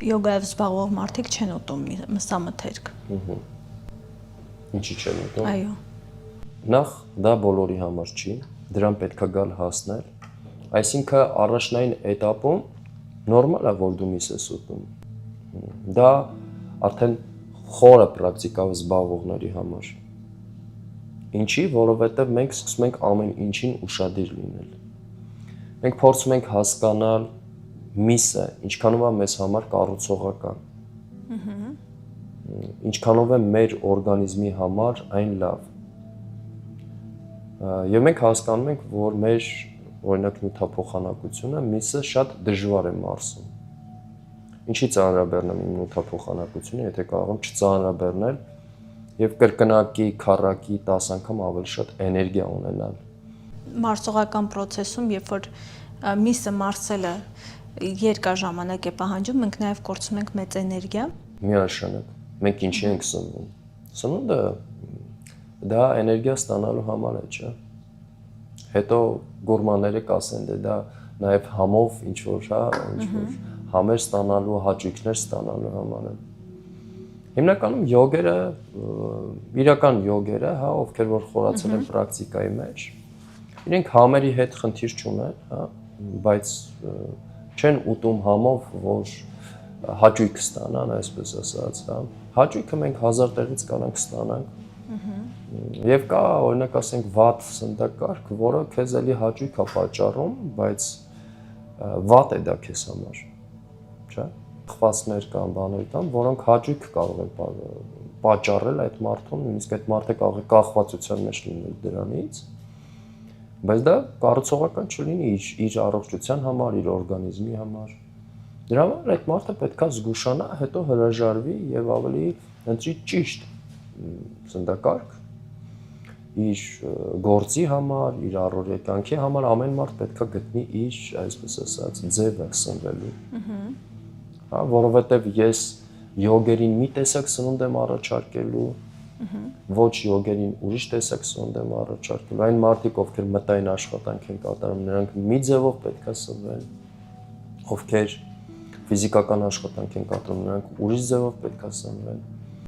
Յոգայով զբաղվող մարդիկ չեն ուտում մսամթերք։ Ինչի չեն ուտում։ Այո։ Նախ դա բոլորի համար չի, դրան պետքա գալ հասնել։ Այսինքն առաջնային էտապում նորմալ է, որ դու միս ես ուտում։ Դա արդեն խորը պրակտիկայով զբաղվողների համար։ Ինչի, որովհետև մենք սկսում ենք ամեն ինչին ուշադիր լինել։ Մենք փորձում ենք հասկանալ միսը, ինչքանով է մեզ համար կառուցողական։ Ինչքանով է մեր օրգանիզմի համար այն լավ։ Եվ մենք հասկանում ենք, որ մեր օրինակ նյութափոխանակությունը միսը շատ դժվար է մարսում։ Ինչի ծանրաբեռնեմ իմ նյութափոխանակությունը, եթե կարող եմ չծանրաբեռնել եւ կրկնակի, քառակի 10 անգամ ավելի շատ էներգիա ունենալ։ Մարսողական process-ում, երբ որ միսը մարսելը երկար ժամանակ է պահանջում, մենք նաեւ կորցնում ենք մեծ էներգիա։ Միանշանակ։ Մենք ինչի ենք սնվում։ Սնունդը դա էներգիա ստանալու համար է, չէ՞։ Հետո գուրմանները կասեն, դա նաեւ համով ինչ որ, հա, ինչ որ համեր ստանալու, հաճույքներ ստանալու համար է։ Հիմնականում յոգերը, իրական յոգերը, հա, ովքեր որ խորացել են պրակտիկայի մեջ, իրենք համերի հետ խնդիր չունեն, հա, բայց չեն ուտում համով, որ հաճույք ստանան, այսպես ասած, հա։ Հաճույքը մենք 1000 տեղից կարանք ստանանք։ Եվ կա, օրինակ ասենք, վատ սննդակարգ, որը քեզ էլի հաճույք է պատճառում, բայց վատ է դա քեզ համար, չէ՞։ Խվածներ կան, բաներ կան, որոնք հաճույք կարող են պատճառել այդ մարդուն, նույնիսկ այդ մարդը կարող է կախվածության մեջ լինել դրանից, բայց դա կառուցողական չլինի իր առողջության համար, իր օրգանիզմի համար։ Դրա համար այդ մարդը պետքա զգուշանա, հետո հրաժարվի եւ ավելի ընտրի ճիշտ սննդակարգ իր գործի համար, իր առօրյա կյանքի համար ամեն մարդ պետքա գտնի իր, այսպես ասած, ձևը սնվելու։ Հա, որովհետեւ ես յոգերին մի տեսակ սնունդ եմ առաջարկելու, ոչ յոգերին ուրիշ տեսակ սնունդ եմ առաջարկելու։ Այն մարդիկ, ովքեր մտային աշխատանք են կատարում, նրանք մի ձևով պետքա սնվեն, ովքեր ֆիզիկական աշխատանք են կատարում, նրանք ուրիշ ձևով պետքա սնվեն։